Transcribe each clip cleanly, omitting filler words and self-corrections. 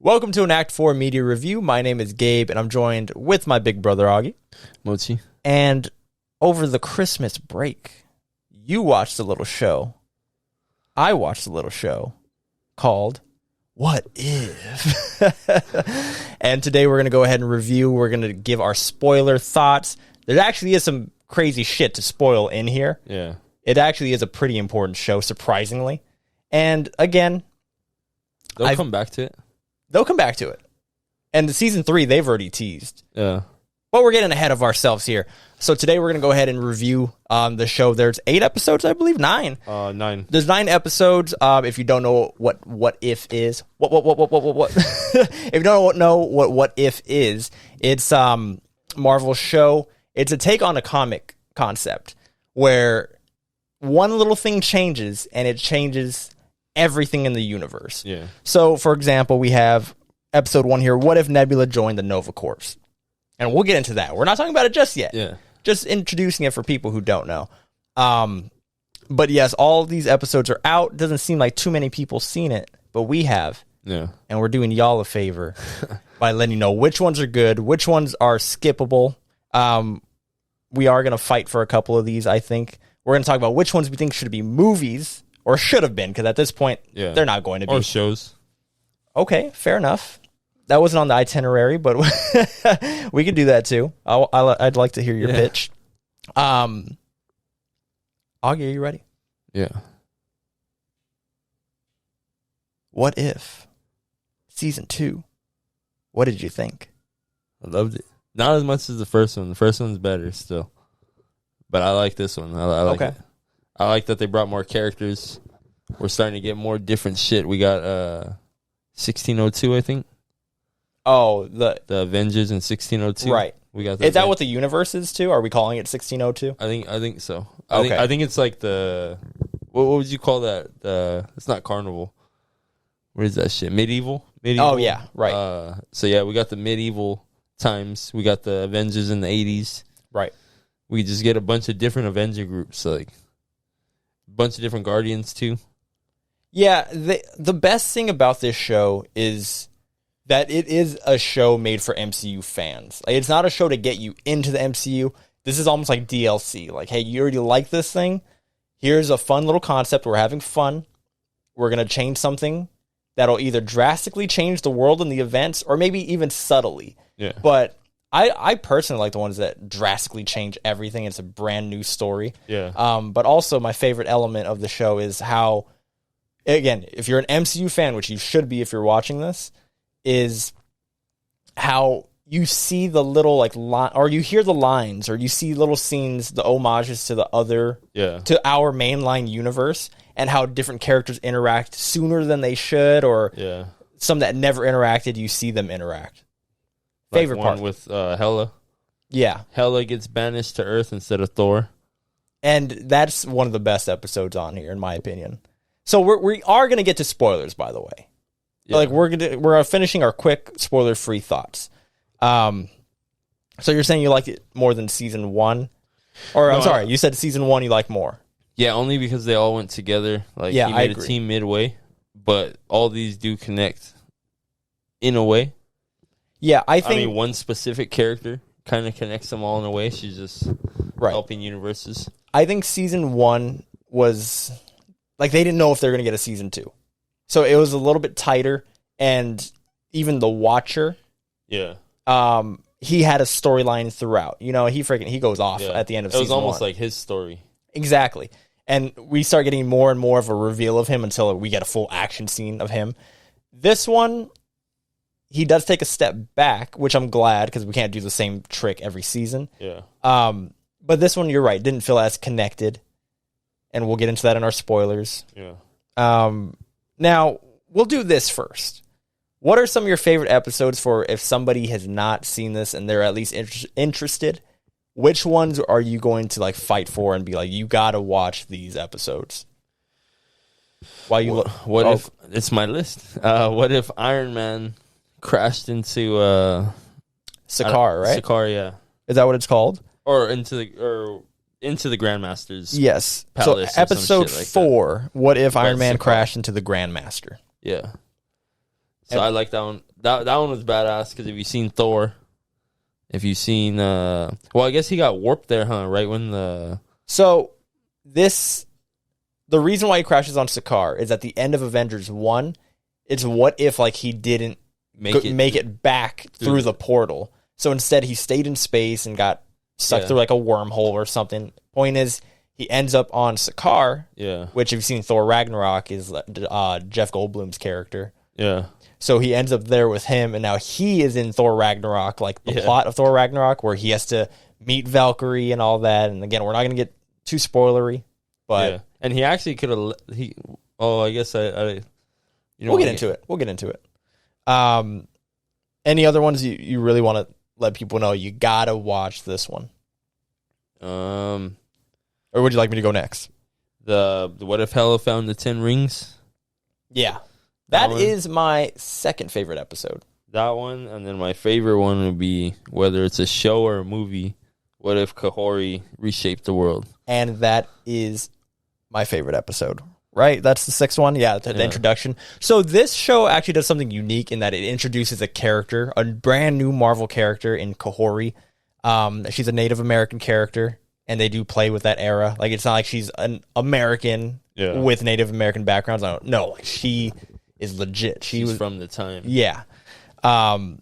Welcome to an Act 4 media review. My name is Gabe, and I'm joined with my big brother, Augie. Mochi. And over the Christmas break, you watched a little show. I watched a little show called What If? And today we're going to go ahead and review. We're going to give our spoiler thoughts. There actually is some crazy shit to spoil in here. Yeah. It actually is a pretty important show, surprisingly. And again, They'll come back to it. They'll come back to it. And the season 3, they've already teased. Yeah. But we're getting ahead of ourselves here. So today we're going to go ahead and review the show. There's 8 episodes, I believe. 9. 9. There's 9 episodes. If you don't know what if is, what? If you don't know what if is, it's Marvel's show. It's a take on a comic concept where one little thing changes and it changes everything in the universe. Yeah. So, for example, we have episode 1 here. What if Nebula joined the Nova Corps? And we'll get into that. We're not talking about it just yet. Yeah. Just introducing it for people who don't know. But yes, all these episodes are out. Doesn't seem like too many people seen it, but we have. Yeah. And we're doing y'all a favor by letting you know which ones are good, which ones are skippable. We are going to fight for a couple of these, I think. We're going to talk about which ones we think should be movies, or should have been, because at this point, they're not going to be. Or shows. Okay, fair enough. That wasn't on the itinerary, but we could do that too. I'd like to hear your pitch. Augie, are you ready? Yeah. What if season 2? What did you think? I loved it. Not as much as the first one. The first one's better still. But I like this one. I like it. I like that they brought more characters. We're starting to get more different shit. We got 1602, I think. Oh, the Avengers in 1602. Right. We got. Is that what the universe is too? Are we calling it 1602? I think so. Okay. I think it's like the what would you call that? It's not carnival. What is that shit? Medieval? Oh yeah, right. So yeah, we got the medieval times. We got the Avengers in the 80s. Right. We just get a bunch of different Avenger groups, like a bunch of different Guardians too. Yeah, the best thing about this show is that it is a show made for MCU fans. Like, it's not a show to get you into the MCU. This is almost like DLC. Like, hey, you already like this thing? Here's a fun little concept. We're having fun. We're going to change something that'll either drastically change the world and the events, or maybe even subtly. Yeah. But I personally like the ones that drastically change everything. It's a brand new story. Yeah. But also my favorite element of the show is how, again, if you're an MCU fan, which you should be if you're watching this, is how you see the little or you hear the lines, or you see little scenes, the homages to the other, to our mainline universe, and how different characters interact sooner than they should, or some that never interacted, you see them interact. Like favorite part with Hela. Yeah, Hela gets banished to Earth instead of Thor, and that's one of the best episodes on here, in my opinion. So we are going to get to spoilers, by the way. Yeah. Like we're finishing our quick spoiler-free thoughts. So you're saying you liked it more than season 1, or I'm sorry, you said season 1 you like more. Yeah, only because they all went together. Like he made a team midway, but all these do connect in a way. Yeah, I think one specific character kind of connects them all in a way. She's just helping universes. I think season 1 was like they didn't know if they were going to get a season 2. So it was a little bit tighter, and even the Watcher, he had a storyline throughout. You know, he goes off at the end of season 1. It was almost like his story. Exactly. And we start getting more and more of a reveal of him until we get a full action scene of him. This one, he does take a step back, which I'm glad, because we can't do the same trick every season. Yeah. But this one, you're right, didn't feel as connected, and we'll get into that in our spoilers. Yeah. Now, we'll do this first. What are some of your favorite episodes for if somebody has not seen this and they're at least interested? Which ones are you going to fight for and be like, you got to watch these episodes? While you what if it's my list? What if Iron Man crashed into Sakaar, right? Sakaar, yeah. Is that what it's called? Or into the Grandmaster's So palace. episode 4, what if Iron Man Sakaar crashed into the Grandmaster? Yeah. So I like that one. That one was badass because if you've seen Thor, if you've seen, well, I guess he got warped there, huh? Right when the the reason why he crashes on Sakaar is at the end of Avengers 1. It's what if like he didn't make it back through the portal. So instead, he stayed in space and got sucked through like a wormhole or something. Point is, he ends up on Sakaar, which if you've seen Thor Ragnarok is Jeff Goldblum's character. Yeah. So he ends up there with him, and now he is in Thor Ragnarok, like the plot of Thor Ragnarok, where he has to meet Valkyrie and all that. And again, we're not going to get too spoilery, but and he actually could have. I guess I we'll get into it. We'll get into it. Any other ones you really want to let people know? You gotta watch this one. Or would you like me to go next? The What If Hela Found the 10 Rings? Yeah. That is my second favorite episode. That one, and then my favorite one would be, whether it's a show or a movie, What If Kahhori Reshaped the World? And that is my favorite episode, right? That's the sixth one? Yeah, the introduction. So this show actually does something unique in that it introduces a character, a brand new Marvel character in Kahhori. She's a Native American character, and they do play with that era. Like, it's not like she's an American with Native American backgrounds. No, like she is legit. She's from the time. Yeah. And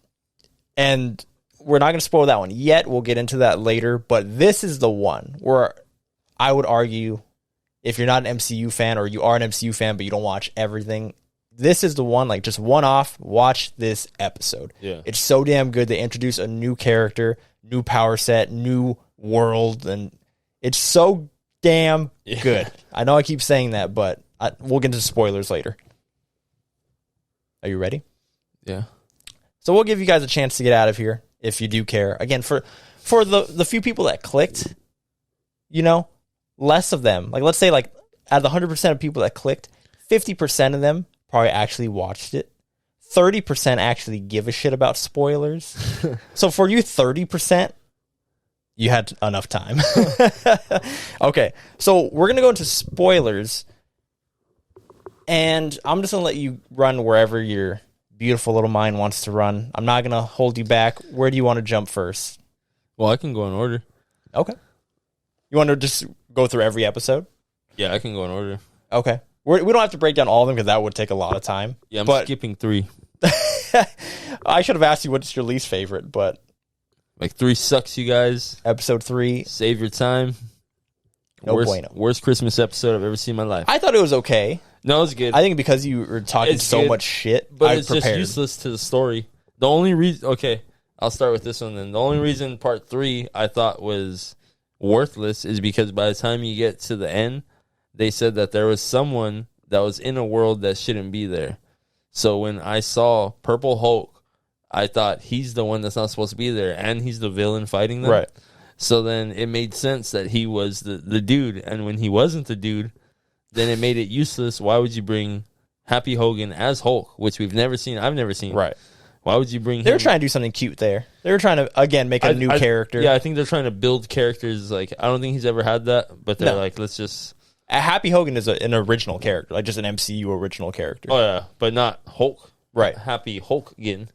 we're not going to spoil that one yet. We'll get into that later. But this is the one where I would argue, if you're not an MCU fan, or you are an MCU fan but you don't watch everything, this is the one, like, just one off, watch this episode. Yeah. It's so damn good. They introduce a new character, new power set, new world, and it's so damn good. I know I keep saying that, but we'll get into spoilers later. Are you ready? Yeah. So we'll give you guys a chance to get out of here if you do care. Again, for the few people that clicked, less of them. Like, let's say, like, out of the 100% of people that clicked, 50% of them probably actually watched it. 30% actually give a shit about spoilers. So for you 30%, you had enough time. Okay, so we're going to go into spoilers. And I'm just going to let you run wherever your beautiful little mind wants to run. I'm not going to hold you back. Where do you want to jump first? Well, I can go in order. Okay. You want to just go through every episode? Yeah, I can go in order. Okay. We don't have to break down all of them because that would take a lot of time. Yeah, I'm skipping 3. I should have asked you what's your least favorite, but... Like, 3 sucks, you guys. Episode 3. Save your time. Worst Christmas episode I've ever seen in my life. I thought it was okay. No, it's good. I think because you were talking much shit, but it's just useless to the story. The only reason... Okay, I'll start with this one then. The only reason part 3 I thought was worthless is because by the time you get to the end, they said that there was someone that was in a world that shouldn't be there. So when I saw Purple Hulk, I thought he's the one that's not supposed to be there, and he's the villain fighting them. Right. So then it made sense that he was the dude, and when he wasn't the dude, then it made it useless. Why would you bring Happy Hogan as Hulk, which we've never seen? I've never seen. Right. Why would you bring him? They were trying to do something cute there. They were trying to, again, make a new character. Yeah, I think they're trying to build characters. Like, I don't think he's ever had that, but they're like, let's just... Happy Hogan is an original character, like just an MCU original character. Oh, yeah, but not Hulk. Right. Happy Hulk again.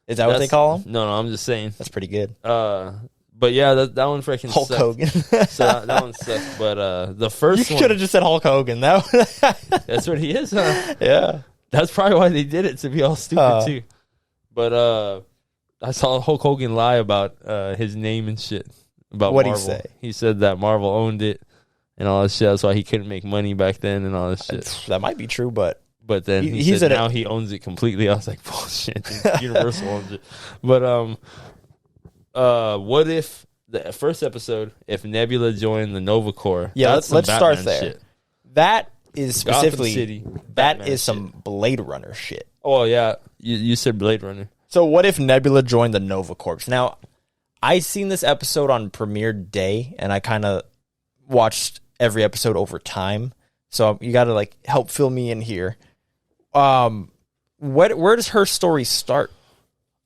Is that what they call him? No, I'm just saying. That's pretty good. But yeah, that one freaking Hulk sucked. Hogan. So that one sucked. But the first you one... should have just said Hulk Hogan. That's what he is, huh? Yeah. That's probably why they did it, to be all stupid, too. But I saw Hulk Hogan lie about his name and shit. About What'd Marvel. he say? He said that Marvel owned it and all this shit. That's why he couldn't make money back then and all this shit. That might be true, but then he said now he owns it completely. I was like, bullshit. Universal owns it. But what if the first episode, if Nebula joined the Nova Corps? Yeah, let's start there. Shit. That is specifically City, that is some Blade Runner shit. Oh yeah, you said Blade Runner. So what if Nebula joined the Nova Corps? Now, I seen this episode on premiere day, and I kind of watched every episode over time. So you got to like help fill me in here. Where does her story start?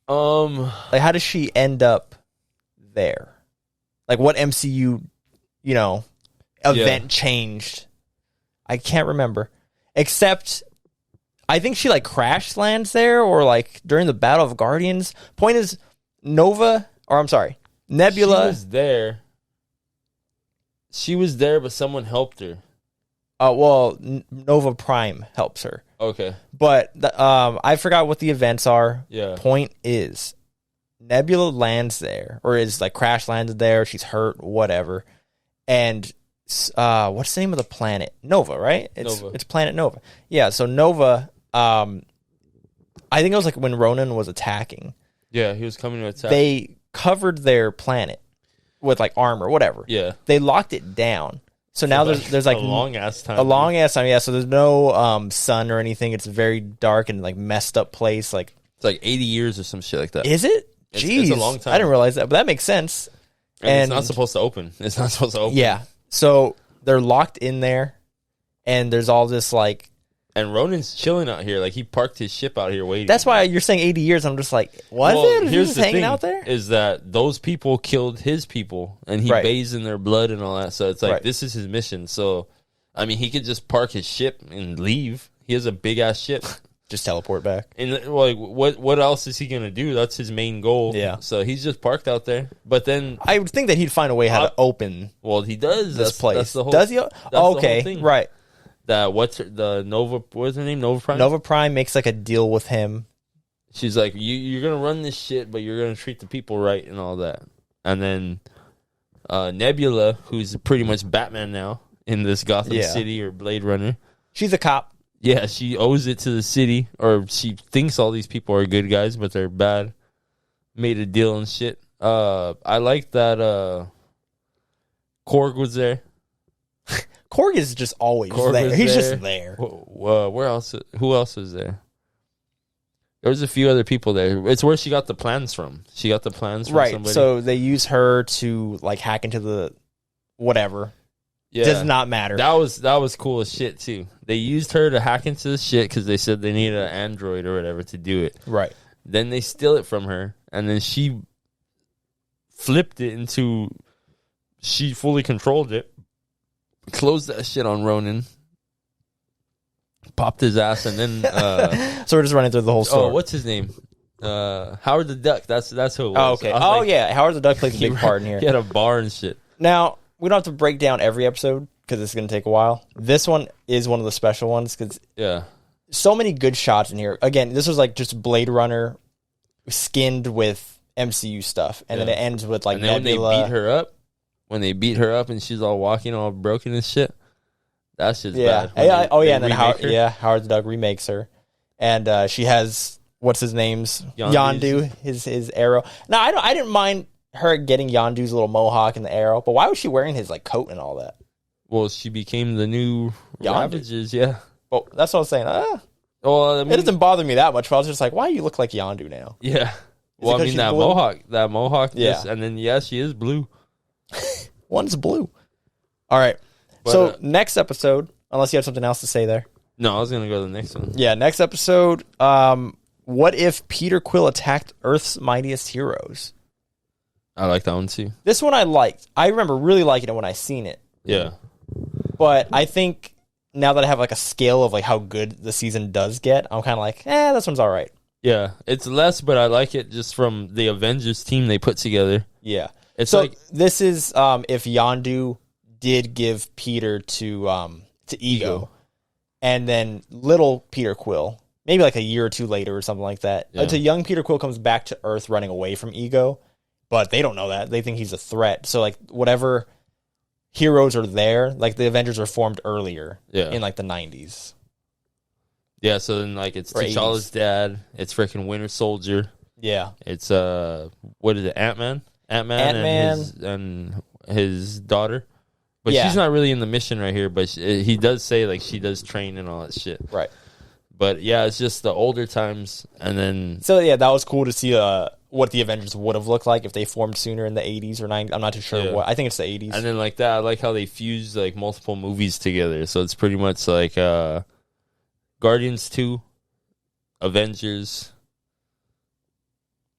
Like, how does she end up there? Like, what MCU, event changed? I can't remember. Except, I think she like crash lands there, or like during the Battle of Guardians. Point is, Nebula. She was there. She was there, but someone helped her. Well, Nova Prime helps her. Okay. But I forgot what the events are. Yeah. Point is, Nebula lands there, or is like crash landed there. She's hurt, whatever. And what's the name of the planet? Nova, right? Nova. It's planet Nova. Yeah. So Nova. I think it was like when Ronan was attacking. Yeah, he was coming to attack. They covered their planet with like armor, whatever. Yeah. They locked it down. So now there's like a long ass time. A long ass time, yeah. So there's no sun or anything. It's a very dark and like messed up place. Like it's like 80 years or some shit like that. Is it? Jeez, it's a long time. I didn't realize that, but that makes sense. And it's not supposed to open. It's not supposed to open. Yeah. So they're locked in there, and there's all this like. And Ronan's chilling out here. Like, he parked his ship out here waiting. That's why you're saying 80 years. I'm just like, was it? Here's just the hanging thing, out there? is that those people killed his people, and he bathes in their blood and all that. So it's like, this is his mission. So, I mean, he could just park his ship and leave. He has a big-ass ship. Just teleport back. And, like, what else is he going to do? That's his main goal. Yeah. So he's just parked out there. But then... I would think that he'd find a way how to open Well, he does. this place. That's the whole, does he? Okay, thing. right. What's her name? Nova Prime? Nova Prime makes like a deal with him. She's like, you're going to run this shit, but you're going to treat the people right and all that. And then Nebula, who's pretty much Batman now in this Gotham City or Blade Runner. She's a cop. Yeah, she owes it to the city, or she thinks all these people are good guys, but they're bad. Made a deal and shit. I like that Korg was there. Korg is just always there. He's just there. Where else? Who else was there? There was a few other people there. It's where she got the plans from. She got the plans from somebody. So they use her to like hack into the whatever. Yeah. Does not matter. That was cool as shit too. They used her to hack into the shit because they said they needed an android or whatever to do it. Right. Then they steal it from her, and then she flipped it into. She fully controlled it. Closed that shit on Ronan. Popped his ass, and then so we're just running through the whole story. Oh, what's his name? Howard the Duck. That's who it was. Oh, okay. Like, yeah. Howard the Duck plays a big part in here. He had a bar and shit. Now, we don't have to break down every episode because it's going to take a while. This one is one of the special ones because so many good shots in here. Again, this was like just Blade Runner skinned with MCU stuff, and then it ends with like Nebula. When they beat her up and she's all walking all broken and shit, that's just bad. And then Howard the Duck remakes her, and she has what's his name's Yondu, his arrow. Now I didn't mind her getting Yondu's little mohawk and the arrow, but why was she wearing his like coat and all that? Well, she became the new Ravages, Well, that's what I was saying. Well, I mean, it doesn't bother me that much, but I was just like, why do you look like Yondu now? Yeah. Well, I mean, that mohawk, and then, she is blue. One's blue. All right. But, next episode, unless you have something else to say there. No, I was going to go to the next one. Yeah, next episode, what if Peter Quill attacked Earth's mightiest heroes? I like that one, too. This one I liked. I remember really liking it when I seen it. Yeah. But I think now that I have like a scale of like how good the season does get, I'm kind of like, this one's all right. Yeah, it's less, but I like it just from the Avengers team they put together. Yeah. It's so like this is if Yondu did give Peter to Ego, and then little Peter Quill, maybe like a year or two later or something like that. Yeah. Until young Peter Quill comes back to Earth running away from Ego, but they don't know that. They think he's a threat. So like whatever heroes are there, like the Avengers were formed earlier in like the 90s. Yeah, so then like it's T'Challa's dad, it's freaking Winter Soldier. Yeah. It's what is it, Ant-Man and his daughter. But she's not really in the mission right here, but he does say like she does train and all that shit. Right. But yeah, it's just the older times, and then so yeah, that was cool to see what the Avengers would have looked like if they formed sooner in the 80s or 90s. I'm not too sure what. I think it's the 80s. And then like that, I like how they fused like multiple movies together. So it's pretty much like Guardians 2, Avengers,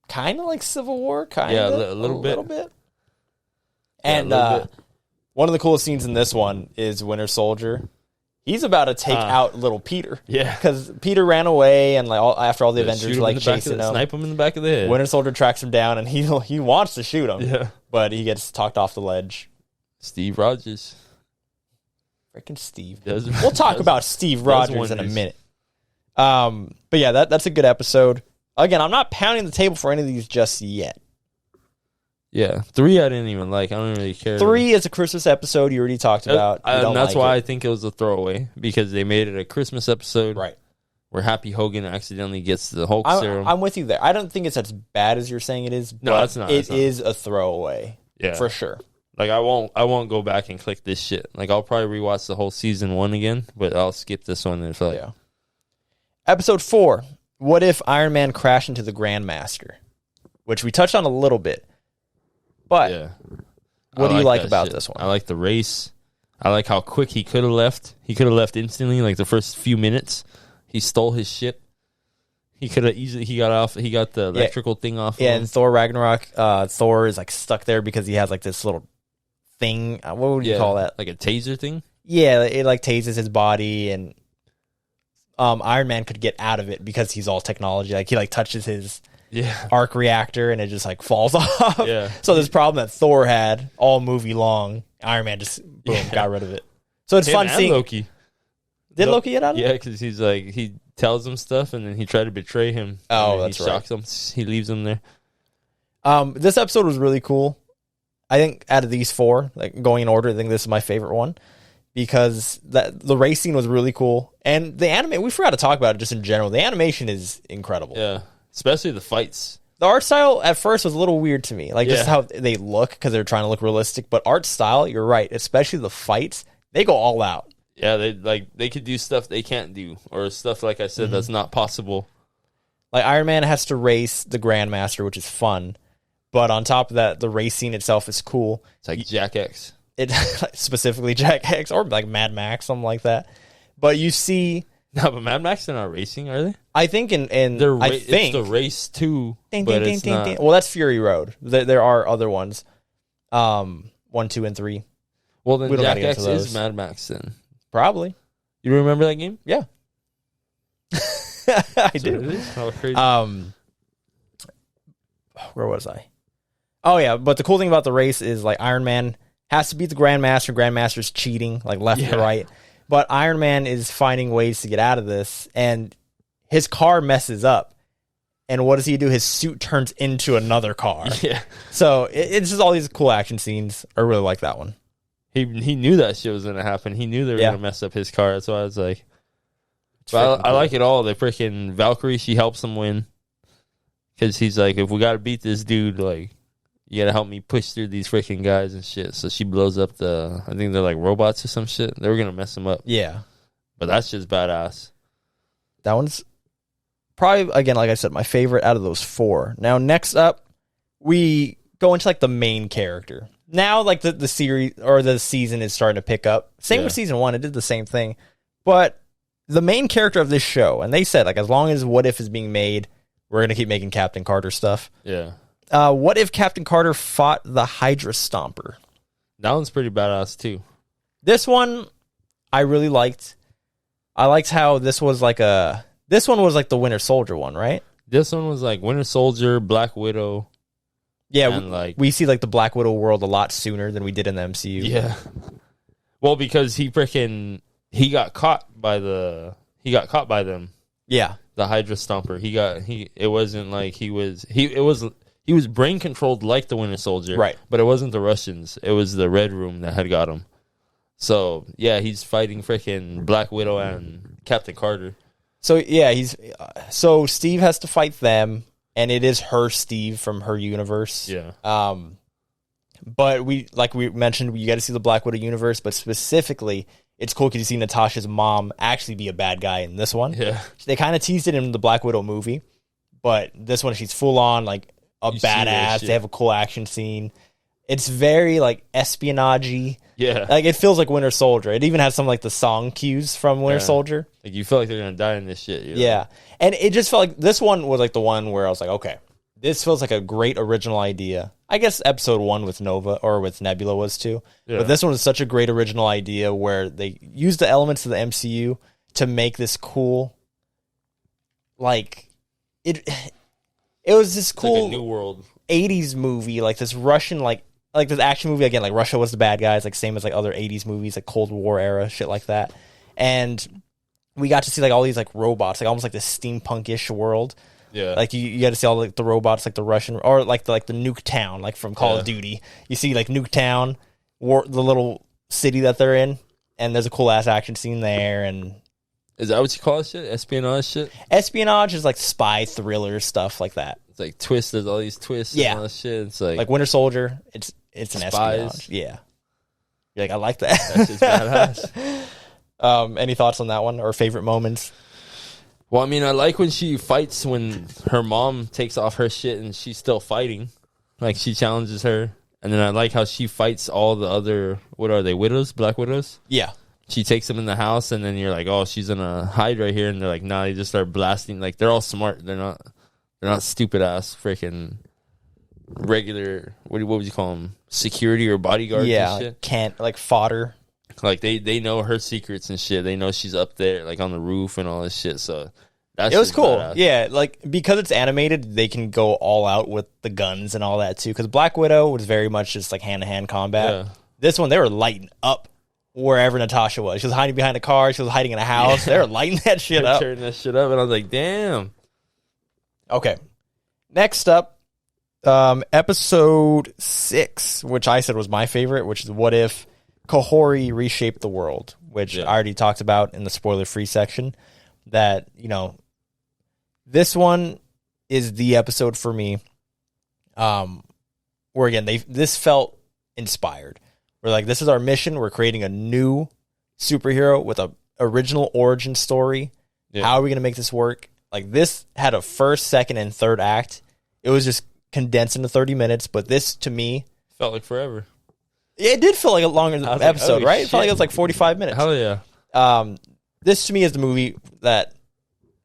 kind of like Civil War, kind of a little bit. And one of the coolest scenes in this one is Winter Soldier. he's about to take out little Peter. Yeah. Because Peter ran away, and after all the Avengers chasing him. Snipe him in the back of the head. Winter Soldier tracks him down, and he wants to shoot him. Yeah. But he gets talked off the ledge. Steve Rogers. Freaking Steve. We'll talk about Steve Rogers in a minute. But yeah, that's a good episode. Again, I'm not pounding the table for any of these just yet. Yeah, 3 I didn't even like. I don't really care. 3 is a Christmas episode you already talked about. And that's why I think it was a throwaway, because they made it a Christmas episode. Right. Where Happy Hogan accidentally gets the Hulk serum. I'm with you there. I don't think it's as bad as you're saying it is. No, it's not. It is a throwaway. Yeah. For sure. Like, I won't go back and click this shit. Like, I'll probably rewatch the whole season 1 again, but I'll skip this one. And yeah. Episode 4. What if Iron Man crashed into the Grandmaster? Which we touched on a little bit. But what do you like about this one? I like the race. I like how quick he could have left. He could have left instantly, like the first few minutes. He stole his ship. He could have easily. He got the electrical thing off. Yeah, in Thor Ragnarok, Thor is like stuck there because he has like this little thing. What would you call that? Like a taser thing? Yeah, it like tases his body, and Iron Man could get out of it because he's all technology. Like he like touches his arc reactor, and it just like falls off. Yeah. So this problem that Thor had all movie long, Iron Man just got rid of it. So it's fun seeing Loki. Did Loki get out of it? Yeah, because he's like he tells him stuff, and then he tried to betray him. Oh, that's he shocks him. He leaves him there. This episode was really cool. I think out of these 4, like going in order, I think this is my favorite one because the race scene was really cool, and the anime. We forgot to talk about it just in general. The animation is incredible. Yeah, especially the fights. The art style at first was a little weird to me, like just how they look because they're trying to look realistic. But art style, you're right, especially the fights, they go all out. Yeah, they could do stuff they can't do, or stuff like I said that's not possible. Like Iron Man has to race the Grandmaster, which is fun, but on top of that, the race scene itself is cool. It's like Jack X. It specifically Jack X or like Mad Max, something like that. But you see, no, but Mad Max, they're not racing, are they? I think it's the race too. Well, that's Fury Road. There are other ones, 1, 2, and 3. Well, then Jack X is Mad Max then. Probably. You remember that game? Yeah. I do. Oh, crazy. Where was I? Oh, yeah. But the cool thing about the race is like Iron Man has to beat the Grandmaster. Grandmaster's cheating like left to right. But Iron Man is finding ways to get out of this, and his car messes up. And what does he do? His suit turns into another car. Yeah. So it's just all these cool action scenes. I really like that one. He knew that shit was going to happen. He knew they were going to mess up his car. That's why I was like... But I like it all. The freaking Valkyrie, she helps him win. Because he's like, if we got to beat this dude, like, you got to help me push through these freaking guys and shit. So she blows up I think they're like robots or some shit. They were going to mess him up. Yeah. But that's just badass. That one's probably, again, like I said, my favorite out of those 4. Now, next up, we go into like the main character. Now, like the series or the season is starting to pick up. Same with season 1, it did the same thing. But the main character of this show, and they said like as long as What If is being made, we're gonna keep making Captain Carter stuff. Yeah. What if Captain Carter fought the Hydra Stomper? That one's pretty badass too. This one I really liked. I liked how this one was like the Winter Soldier one, right? This one was like Winter Soldier, Black Widow. Yeah, we see like the Black Widow world a lot sooner than we did in the MCU. Yeah. Well, because he got caught by them. Yeah. The Hydra Stomper. It wasn't like he was brain controlled like the Winter Soldier. Right. But it wasn't the Russians. It was the Red Room that had got him. So, yeah, he's fighting freaking Black Widow and Captain Carter. So, yeah, so Steve has to fight them. And it is her Steve from her universe. Yeah. But we mentioned, you got to see the Black Widow universe, but specifically, it's cool because you see Natasha's mom actually be a bad guy in this one. Yeah. They kind of teased it in the Black Widow movie, but this one she's full on like a badass. They have a cool action scene. It's very like espionage-y. Yeah. Like it feels like Winter Soldier. It even has some like the song cues from Winter Soldier. Like you feel like they're gonna die in this shit. Yeah. And it just felt like this one was like the one where I was like, okay, this feels like a great original idea. I guess episode 1 with Nova or with Nebula was too. Yeah. But this one was such a great original idea where they used the elements of the MCU to make this cool, like, it was this cool like a new world 80s movie, like this Russian, like this action movie, again, like Russia was the bad guys, like same as like other 80s movies, like Cold War era, shit like that. And we got to see like all these like robots, like almost like this steampunk-ish world. Yeah, like you got to see all like the robots, like the Russian or like the Nuke Town, like from Call of Duty. You see like Nuke Town, the little city that they're in, and there's a cool ass action scene there. And is that what you call it? Shit, espionage shit. Espionage is like spy thriller stuff like that. It's like twists. There's all these twists. Yeah, and all that shit. It's like Winter Soldier. It's an spies. espionage. Yeah, you're like, I like that. That's just badass. Any thoughts on that one or favorite moments? Well, I mean, I like when she fights when her mom takes off her shit and she's still fighting. Like, she challenges her. And then I like how she fights all the other, what are they, widows? Black widows? Yeah. She takes them in the house, and then you're like, oh, she's in a Hydra here. And they're like, nah, they just start blasting. Like, they're all smart. They're not stupid-ass freaking regular, what would you call them? Security or bodyguards and shit? Can't, like, fodder. Like, they know her secrets and shit. They know she's up there, like, on the roof and all this shit. So, it was cool. Badass. Yeah, like, because it's animated, they can go all out with the guns and all that, too. Because Black Widow was very much just, like, hand-to-hand combat. Yeah. This one, they were lighting up wherever Natasha was. She was hiding behind a car. She was hiding in a house. Yeah. They were lighting that shit up. Turning that shit up, and I was like, damn. Okay. Next up, episode 6, which I said was my favorite, which is What If Kahhori Reshaped the World, which I already talked about in the spoiler-free section. That, you know, this one is the episode for me where, again, this felt inspired. We're like, this is our mission. We're creating a new superhero with a original origin story. Yeah. How are we going to make this work? Like, this had a first, second, and third act. It was just condensed into 30 minutes, but this, to me... felt like forever. It did feel like a longer episode, right? It felt like it was like 45 minutes. Hell yeah. This, to me, is the movie that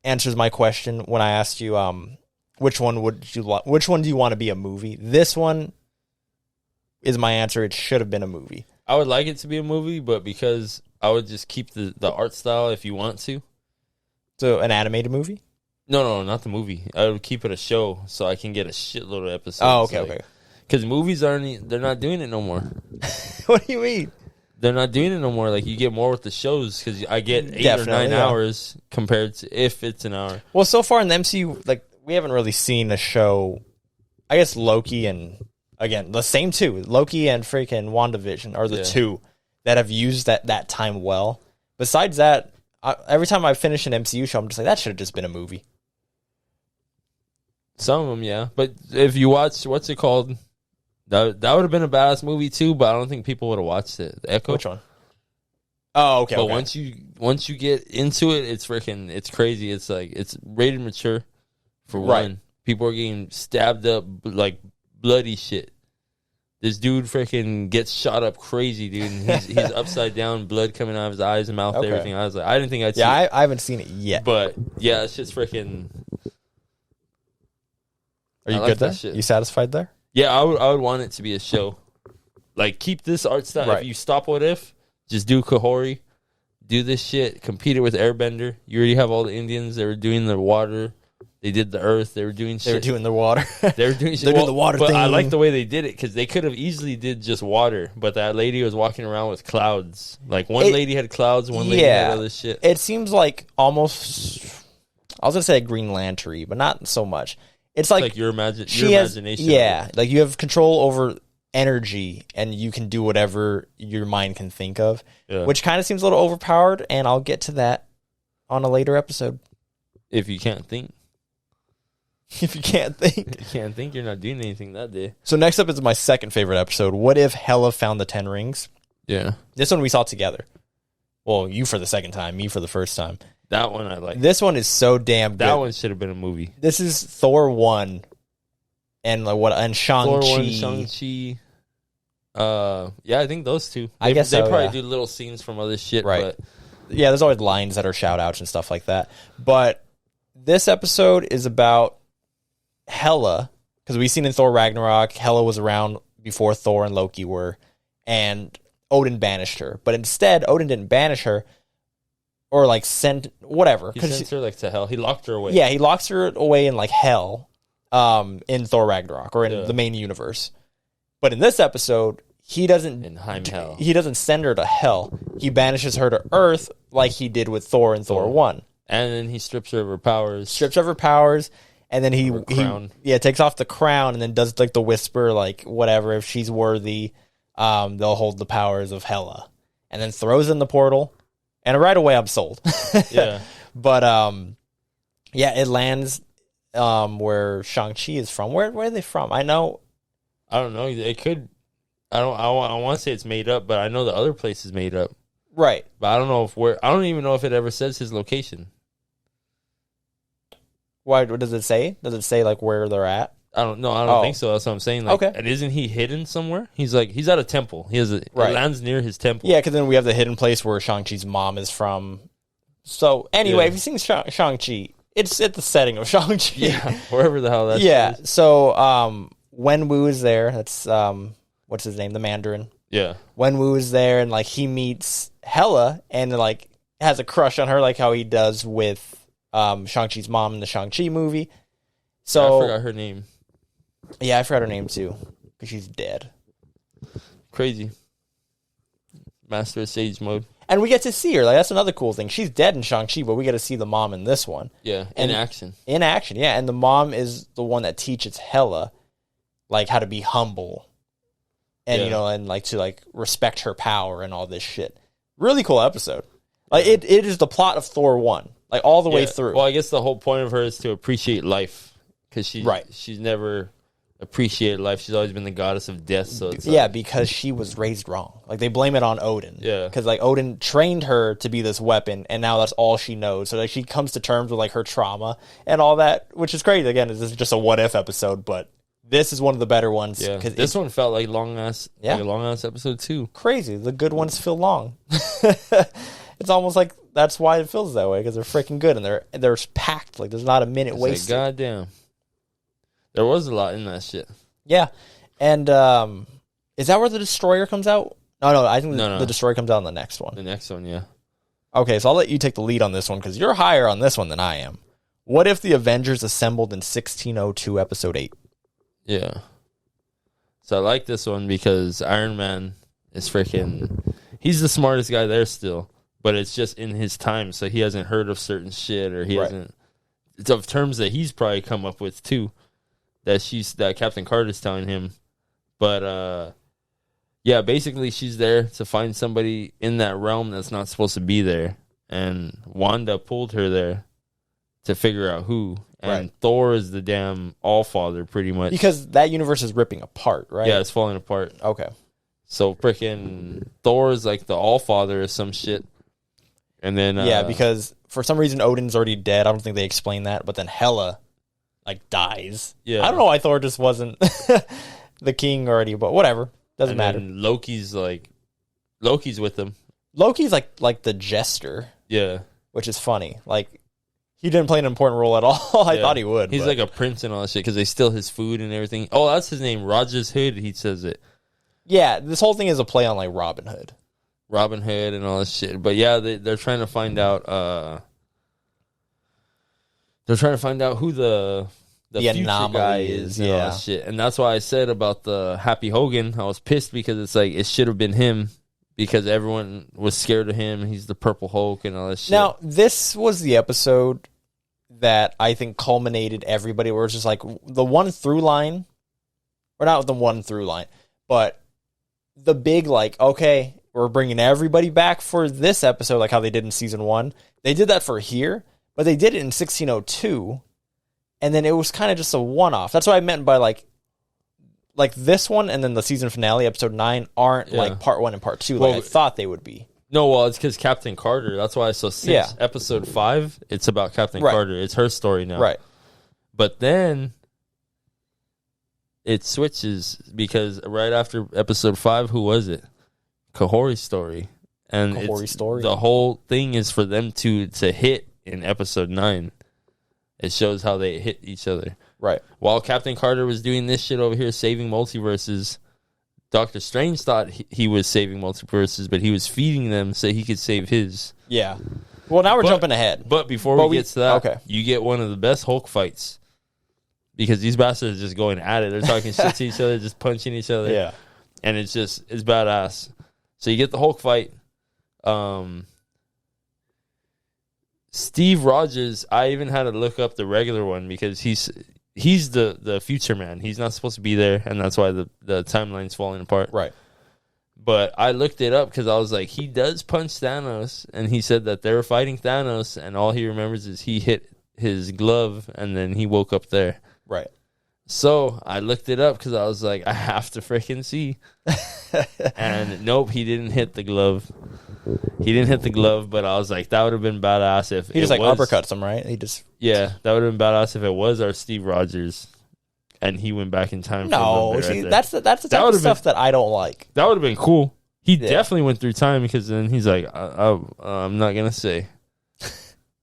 answers my question when I asked you, which one do you want to be a movie? This one is my answer. It should have been a movie. I would like it to be a movie, but because I would just keep the art style if you want to. So, an animated movie? No, not the movie. I would keep it a show so I can get a shitload of episodes. Oh, okay. Because movies they're not doing it no more. What do you mean? They're not doing it no more. Like, you get more with the shows because I get 8 or 9 hours compared to if it's an hour. Well, so far in the MCU, like, we haven't really seen a show. I guess Loki and, again, the same two. Loki and freaking WandaVision are the two that have used that time well. Besides that, every time I finish an MCU show, I'm just like, that should have just been a movie. Some of them, yeah. But if you watch, what's it called? That would have been a badass movie too, but I don't think people would have watched it. The Echo. Which one? Oh, okay. But once you get into it, it's crazy. It's like it's rated mature for one. People are getting stabbed up like bloody shit. This dude freaking gets shot up crazy, dude. And he's upside down, blood coming out of his eyes and mouth, everything. I was like, I didn't think I'd see it. Yeah, I haven't seen it yet. But yeah, it's just freaking. Are you good there? You satisfied there? Yeah, I would want it to be a show. Like, keep this art style. Right. If you stop What If, just do Kahhori. Do this shit. Compete it with Airbender. You already have all the Indians. They were doing the water. They did the earth. They were doing shit. They were doing the water. They were doing shit. They're doing the water but thing. I like the way they did it because they could have easily did just water. But that lady was walking around with clouds. Like, one lady had clouds, one lady had other shit. It seems like almost... I was going to say a Green Lantern, but not so much. It's like your imagination. Yeah, like you have control over energy, and you can do whatever your mind can think of, which kind of seems a little overpowered, and I'll get to that on a later episode. If you can't think. If you can't think. If you can't think, you're not doing anything that day. So next up is my second favorite episode, What If Hela Found the 10 Rings? Yeah. This one we saw together. Well, you for the second time, me for the first time. That one I like. This one is so damn good. That one should have been a movie. This is Thor 1 and Shang-Chi. Thor 1, Shang-Chi. Yeah, I think those two. I guess they so, probably do little scenes from other shit. Right. But yeah, there's always lines that are shout-outs and stuff like that. But this episode is about Hela because we've seen in Thor Ragnarok, Hela was around before Thor and Loki were, and Odin banished her. But instead, Odin didn't banish her, or like send whatever. He sent her like to hell. He locked her away. Yeah, he locks her away in like hell, in Thor Ragnarok or in the main universe. But in this episode, he doesn't in Heimhell. He doesn't send her to hell. He banishes her to Earth like he did with Thor in Thor 1. And then he strips her of her powers. And then he takes off the crown and then does like the whisper, like whatever, if she's worthy, they'll hold the powers of Hela. And then throws in the portal. And right away I'm sold. Yeah. But it lands where Shang-Chi is from. Where are they from? I don't know. It could. I want to say it's made up, but I know the other place is made up. Right. But I don't know I don't even know if it ever says his location. Why? What does it say? Does it say like where they're at? I don't know. I don't think so. That's what I'm saying. Like, okay. And isn't he hidden somewhere? He's at a temple. It lands near his temple. Yeah, because then we have the hidden place where Shang-Chi's mom is from. So anyway, if you've seen Shang-Chi, it's at the setting of Shang-Chi. Yeah, wherever the hell that is. So Wenwu is there. That's what's his name? The Mandarin. Yeah. Wenwu is there, and like he meets Hela and like has a crush on her, like how he does with Shang-Chi's mom in the Shang-Chi movie. So I forgot her name. Yeah, I forgot her name too because she's dead. Crazy. Master of Sage mode. And we get to see her. Like that's another cool thing. She's dead in Shang-Chi, but we get to see the mom in this one. Yeah, in action. In action, yeah. And the mom is the one that teaches Hela like how to be humble. And and like to like respect her power and all this shit. Really cool episode. Like it is the plot of Thor 1. Like all the way through. Well, I guess the whole point of her is to appreciate life. Because she's never appreciated life. She's always been the goddess of death. So it's because she was raised wrong. Like they blame it on Odin. Yeah. Because like Odin trained her to be this weapon, and now that's all she knows. So like she comes to terms with like her trauma and all that, which is crazy. Again, this is just a what if episode, but this is one of the better ones. Yeah. This one felt like long ass episode too. Crazy. The good ones feel long. It's almost like that's why it feels that way, because they're freaking good and they're packed. Like there's not a minute wasted. Like, goddamn. There was a lot in that shit. Yeah. And is that where the Destroyer comes out? No, I think the Destroyer comes out in the next one. The next one, yeah. Okay, so I'll let you take the lead on this one, because you're higher on this one than I am. What if the Avengers assembled in 1602, episode 8? Yeah. So I like this one because Iron Man is freaking... He's the smartest guy there still, but it's just in his time, so he hasn't heard of certain shit, or he hasn't... It's of terms that he's probably come up with, too, that Captain Carter's telling him. But, yeah, basically she's there to find somebody in that realm that's not supposed to be there, and Wanda pulled her there to figure out who. And Thor is the damn Allfather, pretty much. Because that universe is ripping apart, right? Yeah, it's falling apart. Okay. So freaking Thor is like the Allfather or some shit. And then... yeah, because for some reason Odin's already dead. I don't think they explain that. But then Hela, like, dies. Yeah. I don't know why Thor just wasn't the king already, but whatever. Doesn't matter. Loki's with him. Loki's like the jester. Yeah. Which is funny. Like, he didn't play an important role at all. I thought he would. He's like a prince and all that shit because they steal his food and everything. Oh, that's his name, Raj's Hood. He says it. Yeah, this whole thing is a play on like Robin Hood. Robin Hood and all that shit. But yeah, they're trying to find out. They're trying to find out who the future guy is. And all that shit. And that's why I said about the Happy Hogan. I was pissed because it's like it should have been him. Because everyone was scared of him. He's the Purple Hulk and all that shit. Now, this was the episode that I think culminated everybody, where it's just like the one through line, or not the one through line, but the big, like, okay, we're bringing everybody back for this episode, like how they did in season 1. They did that for here, but they did it in 1602, and then it was kind of just a one-off. That's what I meant by, like this one and then the season finale, episode 9, aren't like part 1 and part 2 like I thought they would be. No, well, it's because Captain Carter. That's why I saw episode 5, it's about Captain Carter. It's her story now. Right. But then it switches because right after episode 5, who was it? Kahhori's story. And Kahhori's story. The whole thing is for them to hit in episode 9. It shows how they hit each other. Right. While Captain Carter was doing this shit over here, saving multiverses, Doctor Strange thought he was saving multiverses, but he was feeding them so he could save his. Yeah. Well, now we're jumping ahead. But before we get to that, you get one of the best Hulk fights. Because these bastards are just going at it. They're talking shit to each other, just punching each other. Yeah. And it's badass. So you get the Hulk fight. Steve Rogers, I even had to look up the regular one because he's the future man. He's not supposed to be there, and that's why the timeline's falling apart. Right. But I looked it up because I was like, he does punch Thanos, and he said that they were fighting Thanos, and all he remembers is he hit his glove, and then he woke up there. Right. So I looked it up because I was like, I have to freaking see. And nope, he didn't hit the glove. He didn't hit the glove, but I was like, that would have been badass if he just uppercuts him, right? That would have been badass if it was our Steve Rogers, and he went back in time. No, see, that's the type of stuff that I don't like. That would have been cool. He definitely went through time because then he's like, I'm not gonna say,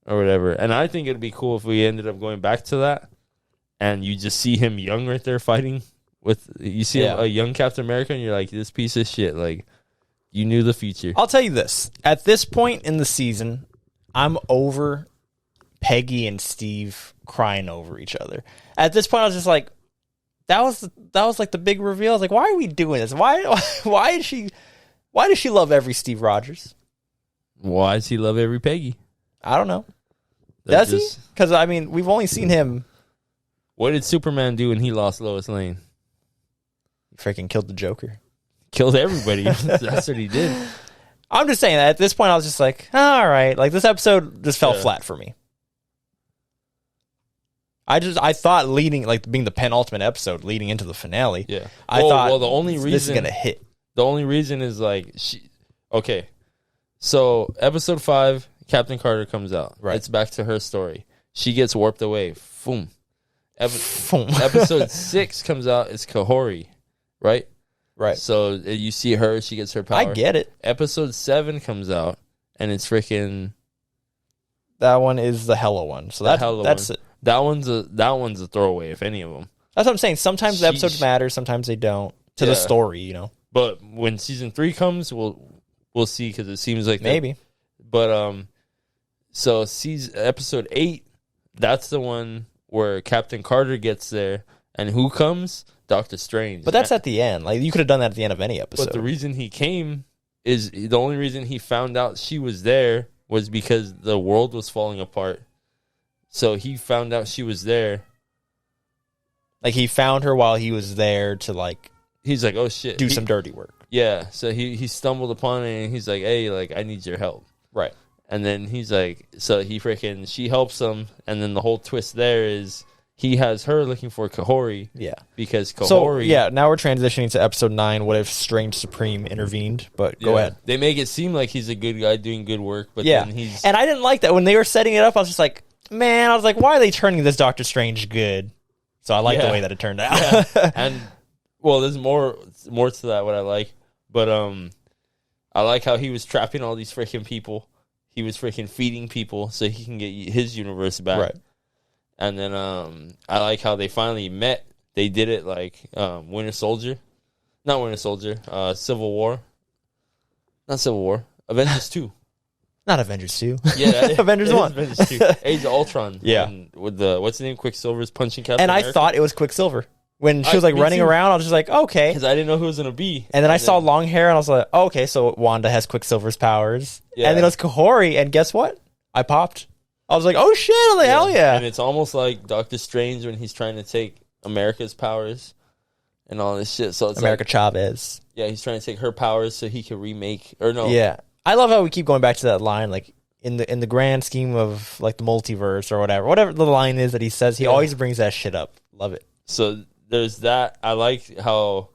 or whatever. And I think it'd be cool if we ended up going back to that. And you just see him young right there fighting with you see a young Captain America, and you're like, this piece of shit. Like, you knew the future. I'll tell you this: at this point in the season, I'm over Peggy and Steve crying over each other. At this point, I was just like, that was like the big reveal. I was like, why are we doing this? Why does she love every Steve Rogers? Why does he love every Peggy? I don't know. Does he? Because I mean, we've only seen him. What did Superman do when he lost Lois Lane? He freaking killed the Joker. Killed everybody. That's what he did. I'm just saying that at this point, I was just like, all right. Like, this episode just fell flat for me. I thought being the penultimate episode leading into the finale. Yeah. I thought the only reason this is going to hit. The only reason is like, okay. So, episode 5, Captain Carter comes out. Right. It's back to her story. She gets warped away. Boom. Episode 6 comes out. It's Kahhori, right? Right. So you see her. She gets her power. I get it. Episode 7 comes out, and it's freaking. That one is the Hela one. So that's it. That one's a throwaway, if any of them. That's what I'm saying. Sometimes the episodes matter. Sometimes they don't to the story. You know. But when season 3 comes, we'll see because it seems like maybe. But so episode 8, that's the one where Captain Carter gets there, and who comes? Doctor Strange. But that's at the end. Like, you could have done that at the end of any episode. But the reason he came is the only reason he found out she was there was because the world was falling apart. So he found out she was there. Like, he found her while he was there to, like... He's like, oh, shit. Do some dirty work. Yeah. So he stumbled upon it, and he's like, hey, like, I need your help. Right. And then he's like, so she helps him, and then the whole twist there is he has her looking for Kahhori. Yeah. Because Kahhori... So, yeah, now we're transitioning to episode 9, what if Strange Supreme intervened, but go ahead. They make it seem like he's a good guy doing good work, but then he's... And I didn't like that. When they were setting it up, I was just like, man, why are they turning this Doctor Strange good? So I like the way that it turned out. Yeah. And, well, there's more to that, what I like. But I like how he was trapping all these freaking people. He was freaking feeding people so he can get his universe back. Right. And then I like how they finally met. They did it like Winter Soldier. Not Winter Soldier. Civil War. Not Civil War. Avengers 2. Not Avengers 2. Yeah, Avengers 1. Avengers 2. Age of Ultron. Yeah. And with what's the name? Quicksilver's punching Captain And America. I thought it was Quicksilver. When she was like running around, I was just like, okay. Because I didn't know who it was going to be. And then I saw long hair, and I was like, oh, okay, so Wanda has Quicksilver's powers. Yeah. And then it was Kahhori, and guess what? I popped. I was like, oh shit, hell yeah. And it's almost like Doctor Strange when he's trying to take America's powers and all this shit. So it's America Chavez. Yeah, he's trying to take her powers so he can remake, or no. Yeah. I love how we keep going back to that line, like, in the grand scheme of, like, the multiverse or whatever the line is that he says, he always brings that shit up. Love it. So there's that. I like how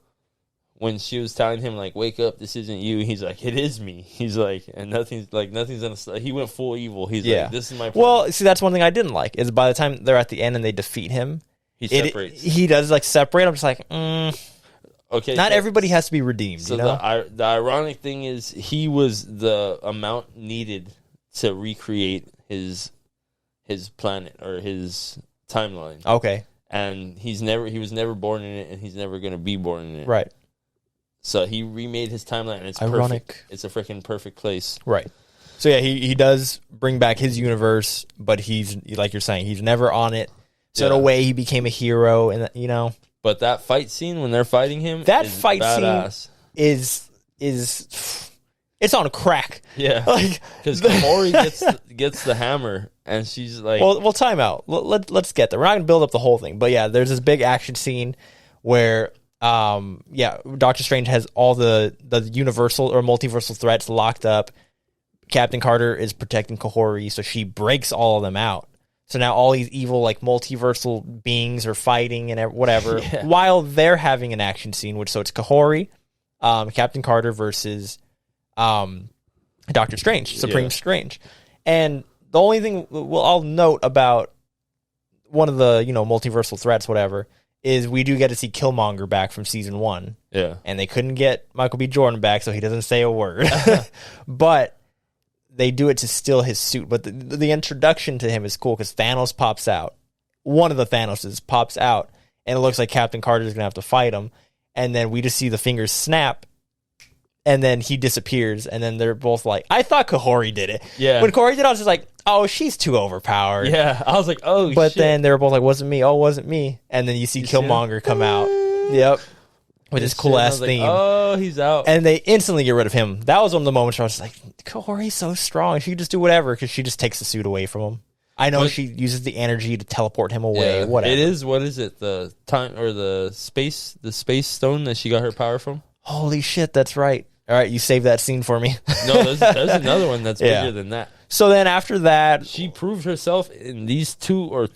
when she was telling him, like, wake up, this isn't you, he's like, it is me. He's like, and nothing's gonna he went full evil. He's like, this is my plan. Well, see, that's one thing I didn't like, is by the time they're at the end and they defeat him, he separates. He does, like, separate. I'm just like, okay. Not everybody has to be redeemed, so you know? the ironic thing is he was the amount needed to recreate his his planet or his timeline. Okay. And he was never born in it, and he's never going to be born in it. Right. So he remade his timeline, and it's ironic. Perfect. It's a freaking perfect place. Right. So yeah, he does bring back his universe, but he's, like you're saying, he's never on it. So in a way, he became a hero, and you know. But that fight scene when they're fighting him, that is fight badass. Scene is it's on crack. Yeah, like because Kahhori gets the hammer, and she's like, well, time out. Let's get there. We're not gonna build up the whole thing, but yeah, there's this big action scene where Doctor Strange has all the universal or multiversal threats locked up. Captain Carter is protecting Kahhori, so she breaks all of them out. So now all these evil, like, multiversal beings are fighting and whatever, while they're having an action scene, so it's Kahhori, Captain Carter versus Doctor Strange, Supreme Strange. And the only thing I'll note about one of the, multiversal threats, whatever, is we do get to see Killmonger back from season 1. Yeah. And they couldn't get Michael B. Jordan back, so he doesn't say a word. But they do it to steal his suit. But the introduction to him is cool because Thanos pops out. One of the Thanoses pops out, and it looks like Captain Carter is going to have to fight him. And then we just see the fingers snap, and then he disappears. And then they're both like, I thought Kahhori did it. Yeah. When Kahhori did it, I was just like, oh, she's too overpowered. Yeah. I was like, oh, but shit. Then they were both like, wasn't me. Oh, wasn't me. And then you see Killmonger come out. Yep. With his cool ass theme. Like, oh, he's out. And they instantly get rid of him. That was one of the moments where I was like, Kahhori's so strong. She can just do whatever because she just takes the suit away from him. I know she uses the energy to teleport him away. Yeah, whatever. It is, what is it? The time or the space stone that she got her power from? Holy shit, that's right. All right, you save that scene for me. No, there's another one that's bigger than that. So then after that, she proved herself in these 2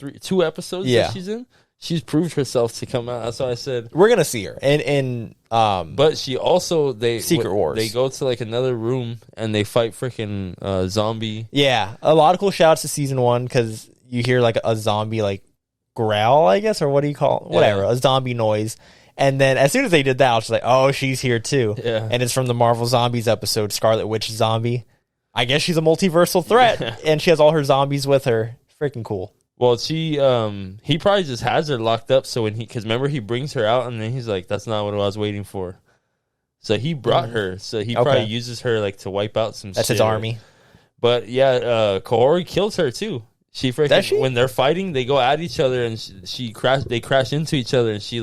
episodes that she's in. She's proved herself to come out. That's why I said we're gonna see her. But she also Secret Wars. They go to like another room and they fight freaking zombie. Yeah, a lot of cool shouts to season 1 because you hear like a zombie like growl, I guess, or what do you call it? Whatever, a zombie noise. And then as soon as they did that, I was like, oh, she's here too. Yeah. And it's from the Marvel Zombies episode, Scarlet Witch Zombie. I guess she's a multiversal threat, and she has all her zombies with her. Freaking cool. Well, he probably just has her locked up. So because remember he brings her out, and then he's like, "That's not what I was waiting for." So he brought her. So he probably uses her like to wipe out some. That's his army. But yeah, Kahhori kills her too. She freaking when they're fighting, they go at each other, and they crash into each other, and she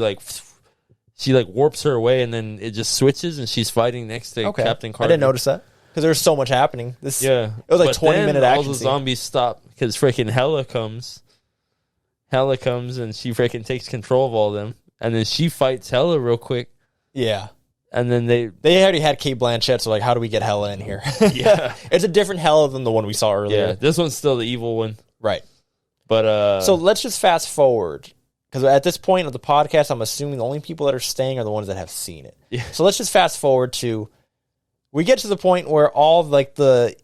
warps her away, and then it just switches, and she's fighting next to Captain Carter. I didn't notice that. Because there was so much happening. It was like 20-minute action. All the zombies stop because freaking Hela comes. Hela comes and she freaking takes control of all of them. And then she fights Hela real quick. Yeah. And then they already had Kate Blanchett, so like, how do we get Hela in here? Yeah. It's a different Hela than the one we saw earlier. Yeah, this one's still the evil one. Right. But so let's just fast forward. Because at this point of the podcast, I'm assuming the only people that are staying are the ones that have seen it. Yeah. So let's just fast forward to... We get to the point where all like the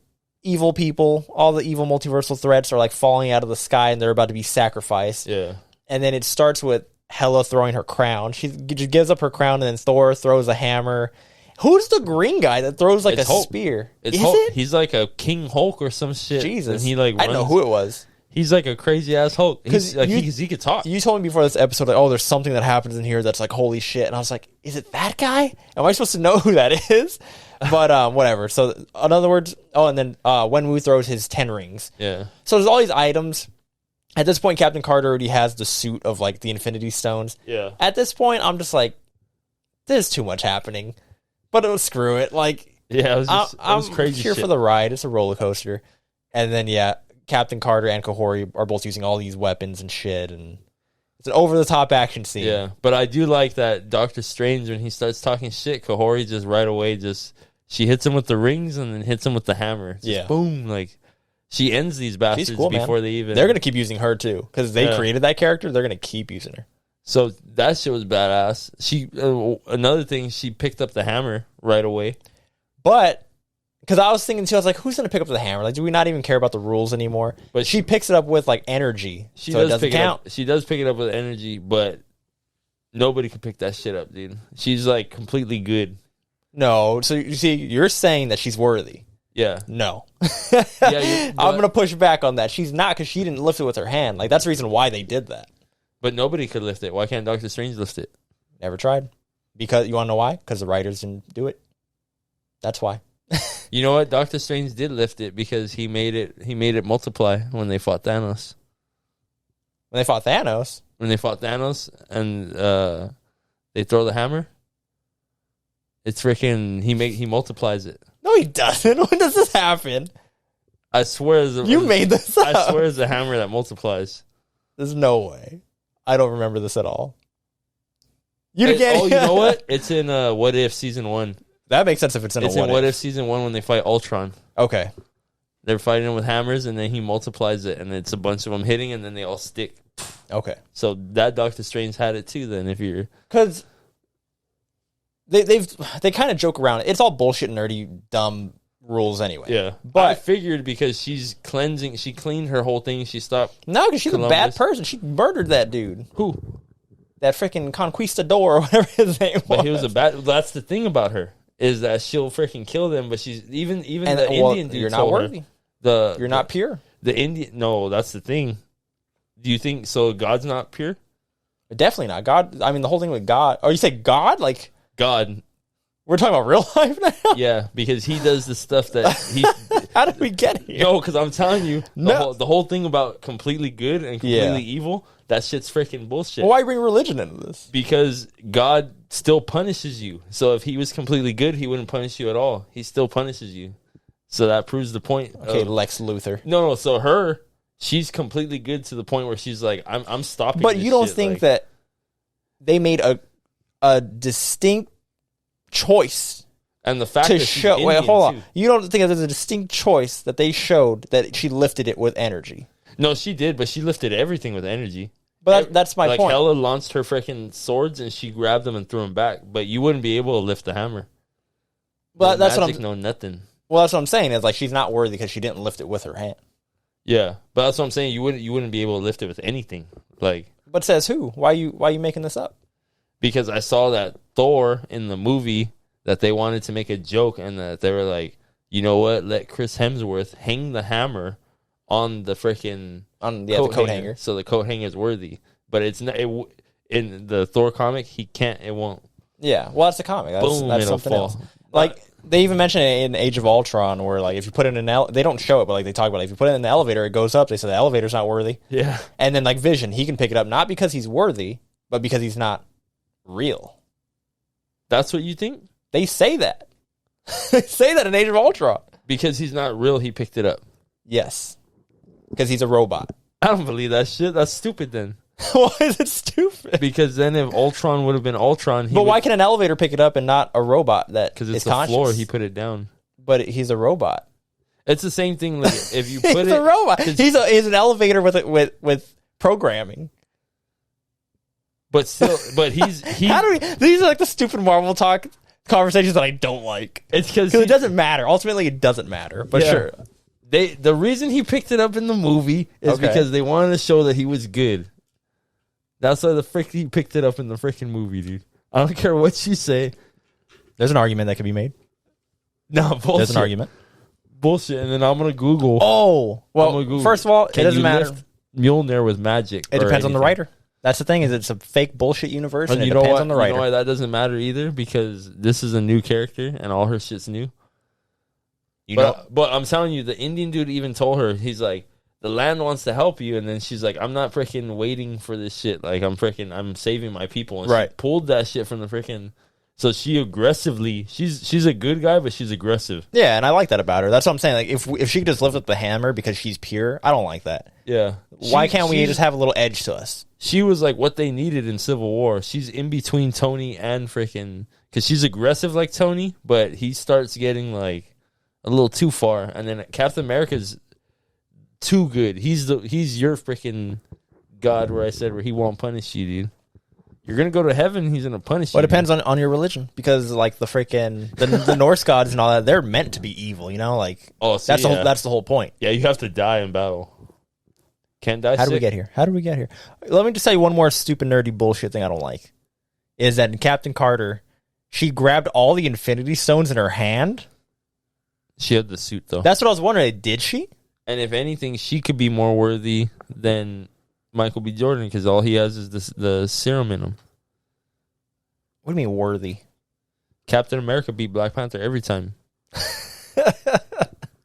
evil people, all the evil multiversal threats are like falling out of the sky and they're about to be sacrificed. Yeah. And then it starts with Hela throwing her crown. She just gives up her crown and then Thor throws a hammer. Who's the green guy that throws like Hulk. Spear? Is it? He's like a King Hulk or some shit. Jesus. And he like runs. I don't know who it was. He's like a crazy ass Hulk. Because he could talk. You told me before this episode, like, oh, there's something that happens in here that's like, holy shit. And I was like, is it that guy? Am I supposed to know who that is? But whatever. So in other words, and then Wenwu throws his 10 rings. Yeah. So there's all these items. At this point, Captain Carter already has the suit of like the Infinity Stones. Yeah. At this point, I'm just like, there's too much happening. But screw it. Like, yeah, it was crazy. I'm here for the ride. It's a roller coaster. And then Captain Carter and Kahhori are both using all these weapons and shit, and it's an over-the-top action scene. Yeah, but I do like that Doctor Strange, when he starts talking shit, Kahhori just right away she hits him with the rings and then hits him with the hammer. Just boom, like she ends these bastards before they even. They're gonna keep using her too because they created that character. They're gonna keep using her. So that shit was badass. She another thing, she picked up the hammer right away, but. Because I was thinking too, I was like, who's going to pick up the hammer? Like, do we not even care about the rules anymore? But she picks it up with, like, energy. So it doesn't count. She does pick it up with energy, but nobody can pick that shit up, dude. She's, like, completely good. No. So, you see, you're saying that she's worthy. Yeah. No. Yeah, I'm going to push back on that. She's not, because she didn't lift it with her hand. Like, that's the reason why they did that. But nobody could lift it. Why can't Doctor Strange lift it? Never tried. Because, you want to know why? Because the writers didn't do it. That's why. You know what? Doctor Strange did lift it because he made it multiply when they fought Thanos. When they fought Thanos? When they fought Thanos and they throw the hammer, it's freaking, he multiplies it. No, he doesn't. When does this happen? I swear you made this up. I swear it's a hammer that multiplies. There's no way. I don't remember this at all. You know what? It's in What If Season 1. That makes sense if it's in What If Season 1 when they fight Ultron. Okay. They're fighting with hammers, and then he multiplies it, and it's a bunch of them hitting, and then they all stick. Okay. So that Doctor Strange had it too, then, if you're... Because they kind of joke around. It's all bullshit, nerdy, dumb rules anyway. Yeah. But I figured because she's cleansing, she cleaned her whole thing, she stopped... No, because she's a bad person. She murdered that dude. Who? That freaking conquistador or whatever his name was. But he was a bad... That's the thing about her, is that she'll freaking kill them, but she's... Even the Indian dude you're not worthy. You're not pure. The Indian... No, that's the thing. Do you think... So God's not pure? Definitely not. God... I mean, the whole thing with God... Oh, you say God? Like... God. We're talking about real life now? Yeah, because he does the stuff that he... How did we get here? No, because I'm telling you, the whole thing about completely good and completely evil, that shit's freaking bullshit. Well, why bring religion into this? Because God still punishes you. So if he was completely good, he wouldn't punish you at all. He still punishes you. So that proves the point. Okay, Lex Luthor. No. So she's completely good to the point where she's like, I'm stopping. But you don't think that they made a distinct choice and the fact to that show? Indian wait, hold on. too. You don't think that there's a distinct choice that they showed that she lifted it with energy? No, she did, but she lifted everything with energy. But that's my point. Like Hela launched her freaking swords and she grabbed them and threw them back, but you wouldn't be able to lift the hammer. Well, no that's magic, what I'm. No nothing. Well, that's what I'm saying. Is like she's not worthy because she didn't lift it with her hand. Yeah, but that's what I'm saying. You wouldn't be able to lift it with anything. Like, but says who? Why you making this up? Because I saw that Thor in the movie that they wanted to make a joke and that they were like, you know what? Let Chris Hemsworth hang the hammer on the freaking the coat hanger, so the coat hanger is worthy. But it's not in the Thor comic. He can't. It won't. Yeah, well, that's the comic. That's something fall. else. Like they even mention it in Age of Ultron, where like if you put it in they don't show it, but like they talk about it. If you put it in the elevator, it goes up. They say the elevator's not worthy. Yeah, and then like Vision, he can pick it up not because he's worthy, but because he's not real. That's what you think? They say that. They say that in Age of Ultron. Because he's not real, he picked it up. Yes, because he's a robot. I don't believe that shit. That's stupid. Then why is it stupid? Because then if Ultron would have been Ultron, why can an elevator pick it up and not a robot that? Because it's the conscious? Floor. He put it down. But he's a robot. It's the same thing. Like if you put he's a robot. He's an elevator with programming. But still, he's How do we? These are like the stupid Marvel talk conversations that I don't like. It's because it doesn't matter. Ultimately, it doesn't matter. But sure. The reason he picked it up in the movie is because they wanted to show that he was good. That's why he picked it up in the freaking movie, dude. I don't care what you say. There's an argument that can be made. No, bullshit. There's an argument. Bullshit, and then I'm gonna Google. Oh, well, first of all, it doesn't matter. Mjolnir with magic. It depends on the writer. That's the thing, is it's a fake bullshit universe, and it depends on the writer. You know why that doesn't matter either? Because this is a new character, and all her shit's new. But I'm telling you, the Indian dude even told her, he's like, the land wants to help you, and then she's like, I'm not freaking waiting for this shit. Like, I'm saving my people. And she pulled that shit from the freaking... So she aggressively... She's a good guy, but she's aggressive. Yeah, and I like that about her. That's what I'm saying. Like, if she could just lift up the hammer because she's pure, I don't like that. Yeah. Why can't we just have a little edge to us? She was like what they needed in Civil War. She's in between Tony and freaking... Because she's aggressive like Tony, but he starts getting like a little too far. And then Captain America's too good. He's your freaking God, where I said where he won't punish you, dude. You're gonna go to heaven, he's gonna punish you. Well, it depends on your religion, because like the freaking the Norse gods and all that, they're meant to be evil, you know. Like, that's the whole point. Yeah, you have to die in battle. Can't die. How did we get here? Let me just tell you one more stupid nerdy bullshit thing I don't like. Is that in Captain Carter, she grabbed all the Infinity Stones in her hand. She had the suit, though. That's what I was wondering. Did she? And if anything, she could be more worthy than Michael B. Jordan because all he has is the serum in him. What do you mean worthy? Captain America beat Black Panther every time.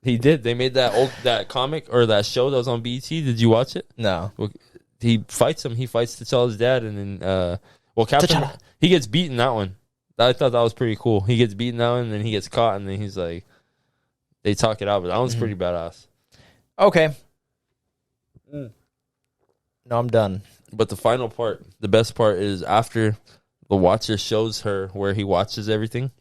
He did. They made that comic or that show that was on BET. Did you watch it? No. He fights him. He fights T'Challa's dad, and then T'Challa. He gets beaten that one. I thought that was pretty cool. He gets beaten that one, and then he gets caught, and then he's like, they talk it out. But that one's pretty badass. Okay. No, I'm done. But the final part, the best part, is after the Watcher shows her where he watches everything.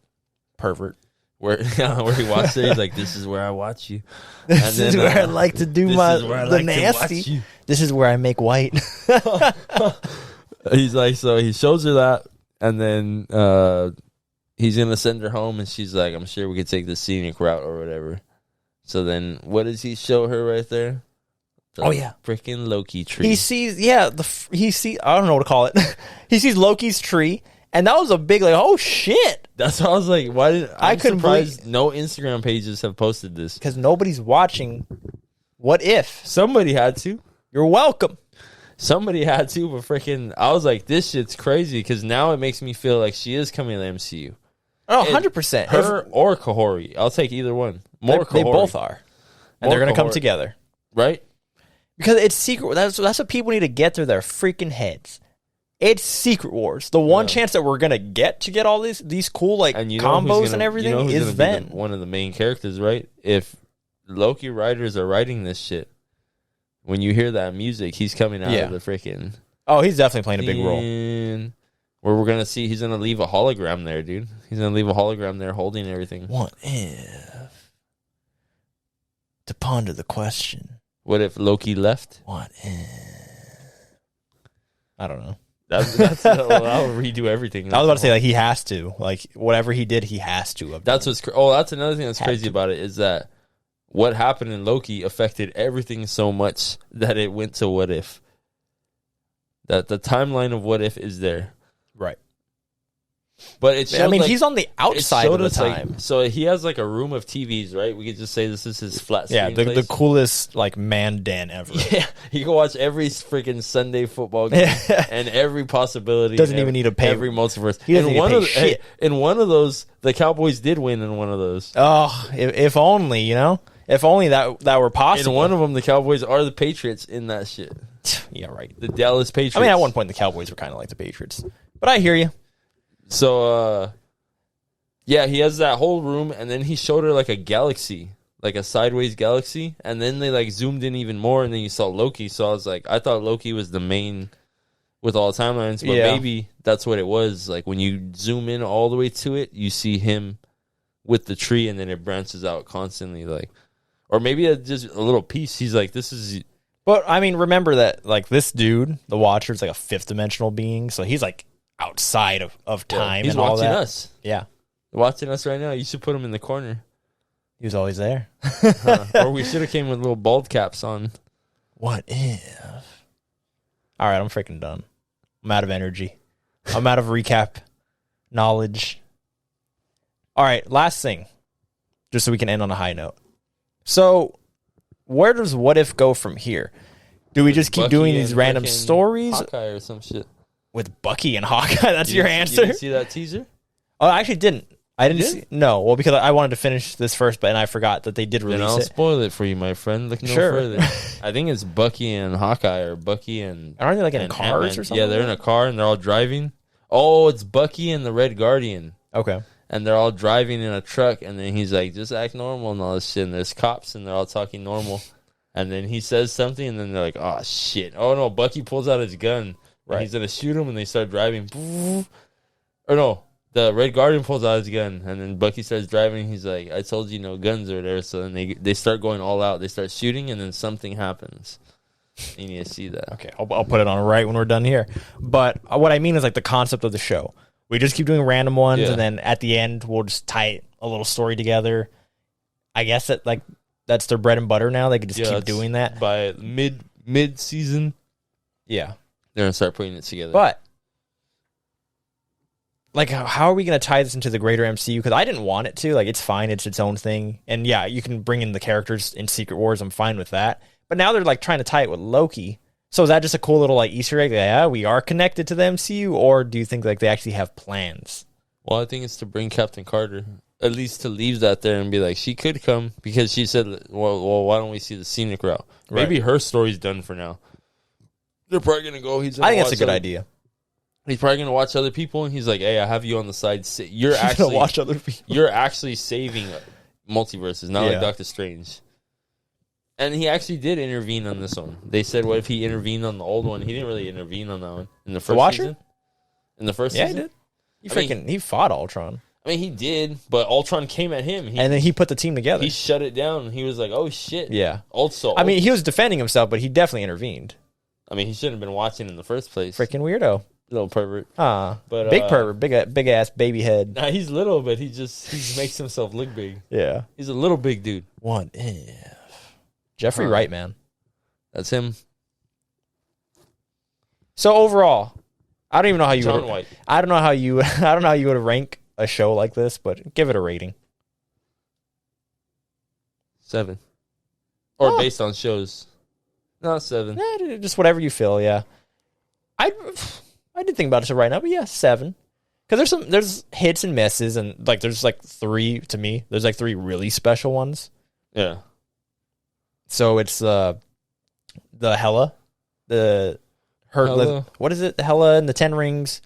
Pervert. Where he watches it, he's like, "This is where I watch you. This is where I like to do the nasty. This is where I make white." He's like, so he shows her that, and then he's gonna send her home, and she's like, "I'm sure we could take the scenic route or whatever." So then, what does he show her right there? Freaking Loki tree. He sees, I don't know what to call it. He sees Loki's tree, and that was a big, like, oh shit. That's why I was like, why did I'm couldn't surprised no Instagram pages have posted this. Because nobody's watching What If. Somebody had to. You're welcome. Somebody had to, but freaking, I was like, this shit's crazy, because now it makes me feel like she is coming to the MCU. Oh, 100%. Her or Kahhori. I'll take either one. More Kahhori. They both are. And they're going to come together. Right? Because it's Secret. That's what people need to get through their freaking heads. It's Secret Wars. The one chance that we're gonna get all these cool combos and everything is then one of the main characters, right? If Loki writers are writing this shit, when you hear that music, he's coming out of the freaking. Oh, he's definitely playing a big role. Where we're gonna see, he's gonna leave a hologram there, dude. He's gonna leave a hologram there holding everything. What if? To ponder the question. What if Loki left? What if? I don't know. That's I'll redo everything. I was about to say, like, he has to. Like, whatever he did, he has to have That's what's that's another thing that's crazy about it, is that what happened in Loki affected everything so much that it went to What If. That the timeline of What If is there. Right. But it showed, he's on the outside of the time. So he has like a room of TVs, right? We could just say this is his flat screen. Yeah, the coolest man den ever. Yeah, he can watch every freaking Sunday football game and every possibility. Doesn't even need to pay every multiverse. He doesn't need to pay shit. In one of those, the Cowboys did win in one of those. Oh, if only, if only that were possible. In one of them, the Cowboys are the Patriots in that shit. Yeah, right. The Dallas Patriots. I mean, at one point, the Cowboys were kind of like the Patriots. But I hear you. So, yeah, he has that whole room, and then he showed her like a galaxy, like a sideways galaxy, and then they like zoomed in even more, and then you saw Loki. So I was like, I thought Loki was the main with all timelines, but maybe that's what it was. Like when you zoom in all the way to it, you see him with the tree, and then it branches out constantly, like, or maybe it's just a little piece. He's like, this is. But I mean, remember that like this dude, the Watcher, is like a fifth dimensional being, so he's like outside of time. He's and all watching that. us. Yeah, watching us right now. You should put him in the corner. He was always there. Or we should have came with little bald caps on. What if? All right, I'm freaking done. I'm out of energy. I'm out of recap knowledge. All right, last thing, just so we can end on a high note. So, where does What If go from here? Do we just keep doing these random stories? Hawkeye or some shit. With Bucky and Hawkeye, that's your answer? You didn't see that teaser? Oh, I actually didn't. I didn't see. No, well, because I wanted to finish this first, but I forgot that they did release then I'll it. Spoil it for you, my friend. Look no further. I think it's Bucky and Hawkeye, or Bucky and. Aren't they like in cars Ant-Man. or something? Yeah, they're in a car and they're all driving. Oh, it's Bucky and the Red Guardian. Okay. And they're all driving in a truck, and then he's like, just act normal and all this shit. And there's cops, and they're all talking normal. And then he says something, and then they're like, oh, shit. Oh, no, Bucky pulls out his gun. Right. He's going to shoot him, and they start driving. Or no, the Red Guardian pulls out his gun, and then Bucky starts driving. He's like, I told you no guns are there. So then they start going all out. They start shooting, and then something happens. You need to see that. Okay, I'll put it on right when we're done here. But what I mean is like the concept of the show. We just keep doing random ones, and then at the end, we'll just tie a little story together. I guess that's their bread and butter now. They could just keep doing that. By mid-season, yeah, they're going to start putting it together. But like, how are we going to tie this into the greater MCU? Because I didn't want it to. Like, it's fine. It's its own thing. And yeah, you can bring in the characters in Secret Wars. I'm fine with that. But now they're like trying to tie it with Loki. So is that just a cool little like Easter egg? Yeah, we are connected to the MCU, or do you think like they actually have plans? Well, I think it's to bring Captain Carter, at least to leave that there and be like, she could come because she said, well, why don't we see the scenic route? Maybe her story's done for now. They're probably gonna go. I think that's a good idea. He's probably gonna watch other people, and he's like, "Hey, I have you on the side. You're actually gonna watch other people. You're actually saving multiverses, not like Doctor Strange." And he actually did intervene on this one. They said, "What if he intervened on the old one?" He didn't really intervene on that one in the first season. In the first season, he did. He fought Ultron. I mean, he did, but Ultron came at him, and then he put the team together. He shut it down. He was like, "Oh shit!" Yeah. Also, I mean, he was defending himself, but he definitely intervened. I mean, he shouldn't have been watching in the first place. Freaking weirdo. Little pervert. But big pervert, big ass baby head. Nah, he's little, but he makes himself look big. Yeah. He's a little big dude. What if Jeffrey Wright, man. That's him. So overall, I don't even know how you John White. I don't know how you would rank a show like this, but give it a rating. 7. Or based on shows. No, 7. Just whatever you feel, yeah. I did think about it right now, but yeah, 7. Because there's hits and misses, and like there's like 3 to me. There's like 3 really special ones. Yeah. So it's the Hela, what is it? The Hela and the 10 Rings,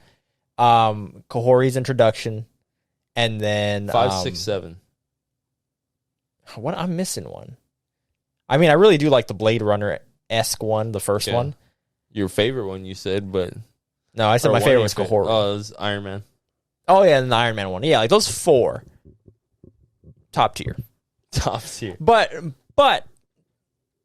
Kahhori's introduction, and then 5, 6, 7. What I'm missing one. I mean, I really do like the Blade Runner-esque one, the first one. Your favorite one, you said, but no, I said my favorite was Kahhori. Oh, it was Iron Man. Oh yeah, and the Iron Man one. Yeah, like those 4, top tier. Top tier. But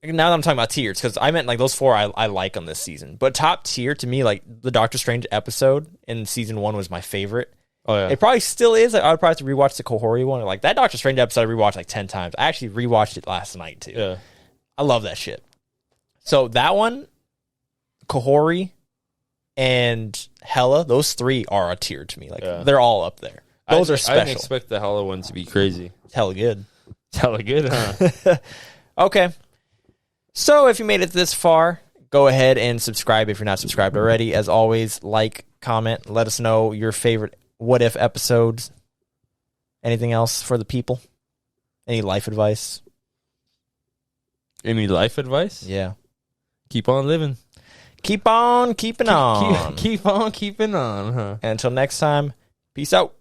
now that I'm talking about tiers, because I meant like those 4 I like on this season. But top tier to me, like the Doctor Strange episode in season 1 was my favorite. Oh yeah, it probably still is. Like, I would probably have to rewatch the Kahhori one. Like that Doctor Strange episode, I rewatched like 10 times. I actually rewatched it last night too. Yeah, I love that shit. So that one, Kahhori, and Hela, those 3 are a tier to me. Like they're all up there. Those are special. I didn't expect the Hela one to be crazy. It's hella good. It's hella good, huh? Okay. So if you made it this far, go ahead and subscribe if you're not subscribed already. As always, like, comment, let us know your favorite What If episodes. Anything else for the people? Any life advice? Any life advice? Yeah. Keep on living. Keep on keeping on. Keep on keeping on, huh? And until next time, peace out.